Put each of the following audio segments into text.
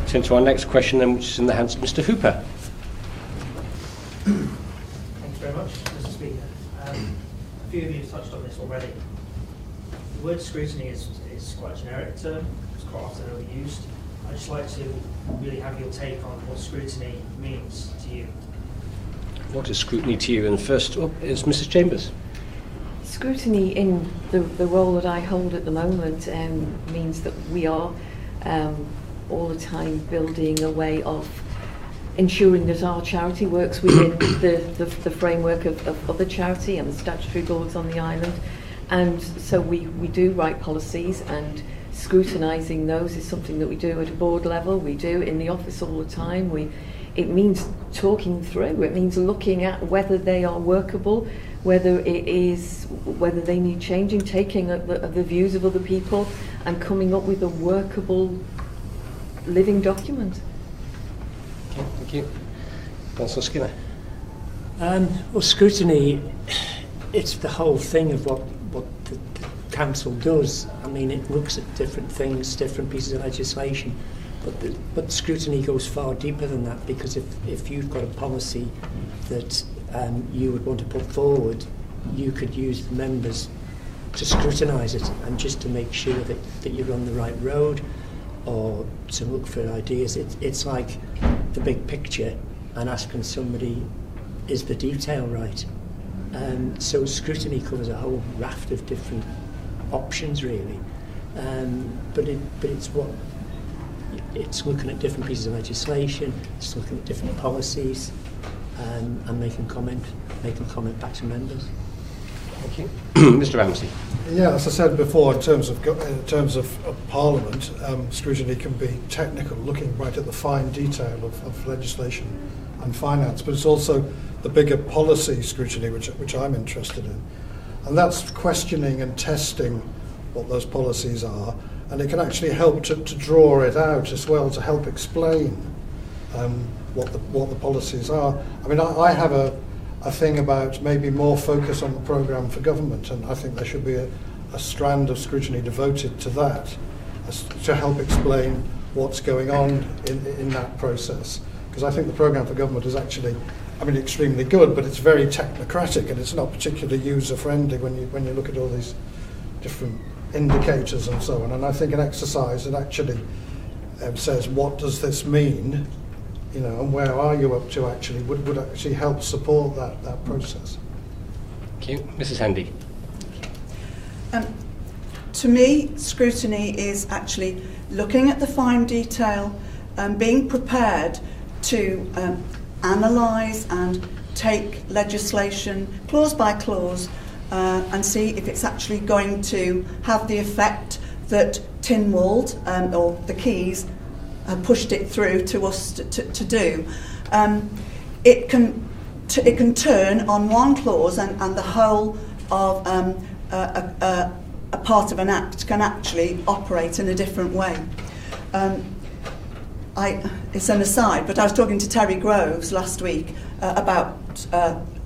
turn to our next question, then, which is in the hands of Mr. Hooper. Thank you very much, Mr. Speaker. A few of you have touched on this already. The word scrutiny is quite a generic term. It's quite often overused. I'd just like to really have your take on what scrutiny means to you. What is scrutiny to you? And first up is Mrs. Chambers. Scrutiny in the role that I hold at the moment means that we are all the time building a way of ensuring that our charity works within the framework of other charity and the statutory boards on the island. And so we do write policies, and scrutinising those is something that we do at a board level. We do in the office all the time. It means talking through. It means looking at whether they are workable, whether they need changing, taking the views of other people, and coming up with a workable living document. Okay, thank you. Councillor Skinner. Well, scrutiny, it's the whole thing of what the council does. I mean, it looks at different things, different pieces of legislation, but scrutiny goes far deeper than that, because if you've got a policy that you would want to put forward, you could use the members to scrutinise it and just to make sure that you're on the right road, or to look for ideas. It's like the big picture and asking somebody, is the detail right? So scrutiny covers a whole raft of different options, really. But it's looking at different pieces of legislation, it's looking at different policies, and making comment back to members. Thank you. Mr. Ramsay. Yeah, as I said before, in terms of Parliament, scrutiny can be technical, looking right at the fine detail of legislation and finance, but it's also the bigger policy scrutiny which I'm interested in, and that's questioning and testing what those policies are, and it can actually help to draw it out as well, to help explain what the policies are. I mean, I have a thing about maybe more focus on the programme for government, and I think there should be a strand of scrutiny devoted to that, to help explain what's going on in that process. Because I think the programme for government is actually, I mean, extremely good, but it's very technocratic, and it's not particularly user-friendly when you look at all these different indicators and so on. And I think an exercise that actually says, what does this mean, you know, and where are you up to, actually would actually help support that process. Thank you. Mrs. Hendy. To me, scrutiny is actually looking at the fine detail and being prepared to analyse and take legislation clause by clause and see if it's actually going to have the effect that Tynwald or the Keys pushed it through to us to do. It can turn on one clause, and the whole of a part of an act can actually operate in a different way. It's an aside, but I was talking to Terry Groves last week about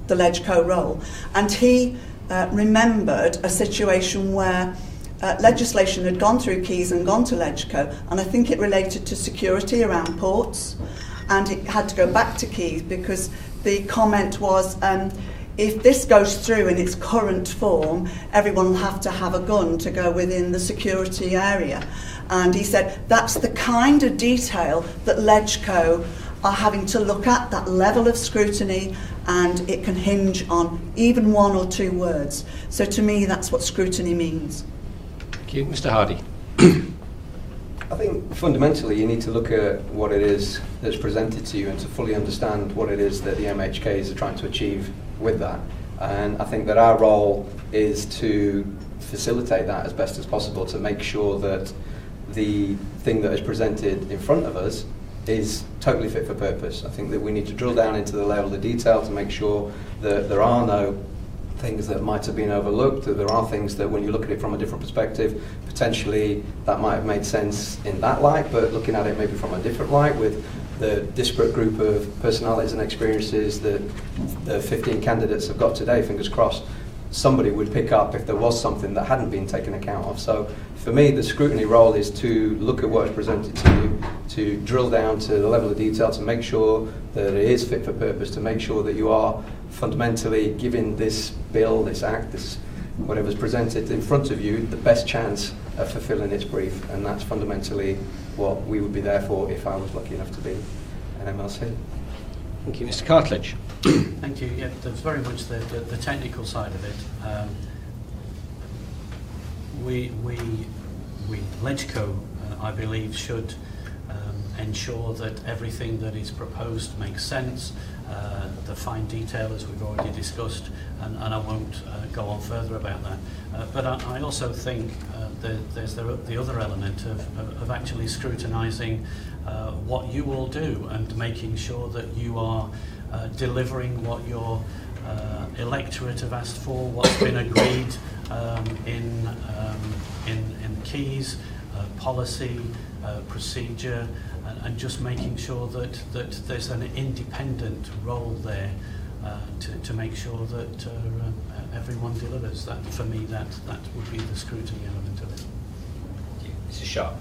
the LegCo role, and he remembered a situation where legislation had gone through Keys and gone to LegCo, and I think it related to security around ports, and it had to go back to Keys because the comment was, if this goes through in its current form, everyone will have to have a gun to go within the security area. And he said that's the kind of detail that LegCo are having to look at, that level of scrutiny, and it can hinge on even one or two words. So to me, that's what scrutiny means. Thank you. Mr. Hardy. I think fundamentally you need to look at what it is that's presented to you and to fully understand what it is that the MHKs are trying to achieve with that. And I think that our role is to facilitate that as best as possible, to make sure that the thing that is presented in front of us is totally fit for purpose. I think that we need to drill down into the level of detail to make sure that there are no things that might have been overlooked, that there are things that when you look at it from a different perspective, potentially that might have made sense in that light, but looking at it maybe from a different light with the disparate group of personalities and experiences that the 15 candidates have got today, fingers crossed, somebody would pick up if there was something that hadn't been taken account of. So for me, the scrutiny role is to look at what is presented to you, to drill down to the level of detail, to make sure that it is fit for purpose, to make sure that you are fundamentally giving this bill, this act, this whatever's presented in front of you, the best chance of fulfilling its brief. And that's fundamentally what we would be there for if I was lucky enough to be an MLC. Thank you. Mr. Cartledge. Thank you. Yeah, there's very much the technical side of it. We LegCo, I believe, should ensure that everything that is proposed makes sense. The fine detail, as we've already discussed, and I won't go on further about that. But I also think there's the other element of actually scrutinising what you all do and making sure that you are delivering what your electorate have asked for, what's been agreed in keys, policy, procedure, and just making sure that there's an independent role there to make sure that everyone delivers. That, for me, that would be the scrutiny element of it. Thank you. Mrs. Sharpe.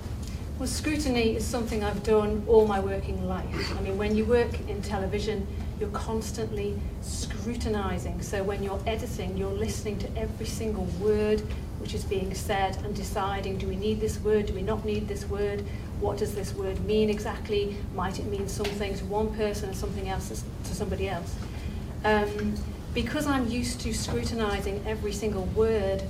Well, scrutiny is something I've done all my working life. I mean, when you work in television, you're constantly scrutinising. So when you're editing, you're listening to every single word which is being said and deciding, do we need this word, do we not need this word, what does this word mean exactly, might it mean something to one person and something else to somebody else. Because I'm used to scrutinising every single word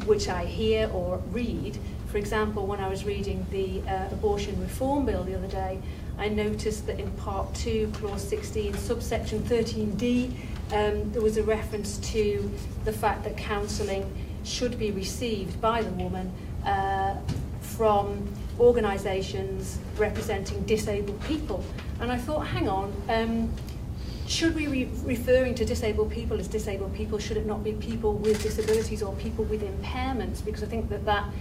which I hear or read. For example, when I was reading the abortion reform bill the other day, I noticed that in Part 2, Clause 16, subsection 13D, there was a reference to the fact that counselling should be received by the woman from organisations representing disabled people. And I thought, hang on, should we be referring to disabled people as disabled people? Should it not be people with disabilities or people with impairments? Because I think that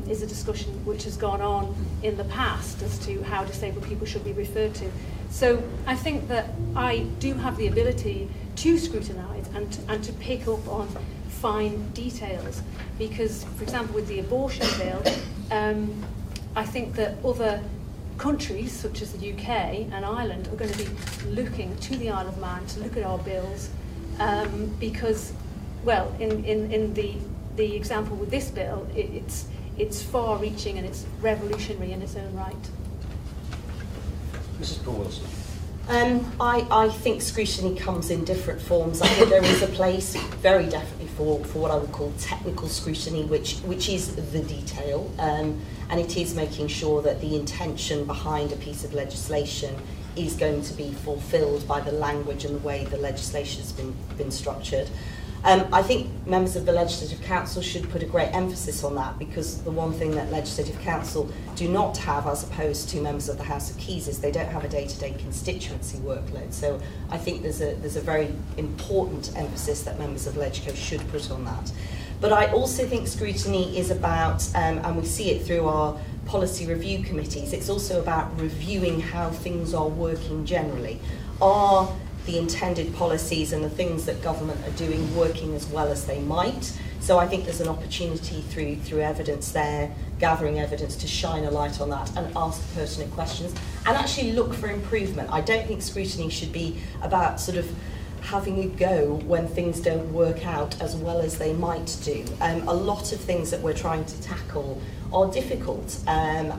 is a discussion which has gone on in the past as to how disabled people should be referred to. So I think that I do have the ability to scrutinise and to pick up on fine details. Because, for example, with the abortion bill, I think that other countries, such as the UK and Ireland, are going to be looking to the Isle of Man to look at our bills because, well, in the example with this bill, it's far-reaching and it's revolutionary in its own right. Mrs. Poole-Wilson. I think scrutiny comes in different forms. I think there is a place, very definitely, for what I would call technical scrutiny, which is the detail, and it is making sure that the intention behind a piece of legislation is going to be fulfilled by the language and the way the legislation has been structured. I think members of the Legislative Council should put a great emphasis on that, because the one thing that Legislative Council do not have, as opposed to members of the House of Keys, is they don't have a day-to-day constituency workload. So I think there's a very important emphasis that members of LegCo should put on that. But I also think scrutiny is about, and we see it through our policy review committees, it's also about reviewing how things are working generally. Are the intended policies and the things that government are doing working as well as they might? So I think there's an opportunity through evidence there, gathering evidence, to shine a light on that and ask pertinent questions and actually look for improvement. I don't think scrutiny should be about sort of having a go when things don't work out as well as they might do. A lot of things that we're trying to tackle are difficult, and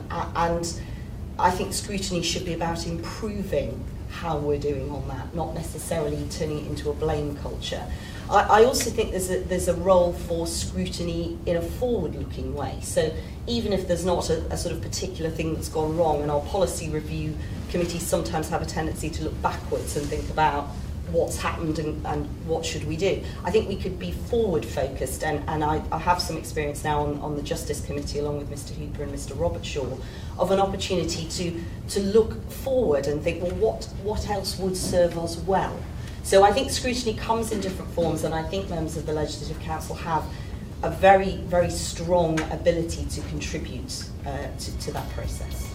I think scrutiny should be about improving how we're doing on that, not necessarily turning it into a blame culture. I also think there's a role for scrutiny in a forward-looking way. So even if there's not a sort of particular thing that's gone wrong, and our policy review committees sometimes have a tendency to look backwards and think about what's happened and what should we do. I think we could be forward-focused, and I have some experience now on the Justice Committee, along with Mr Hooper and Mr Robert Shaw, of an opportunity to look forward and think, well, what else would serve us well? So I think scrutiny comes in different forms, and I think members of the Legislative Council have a very, very strong ability to contribute to that process.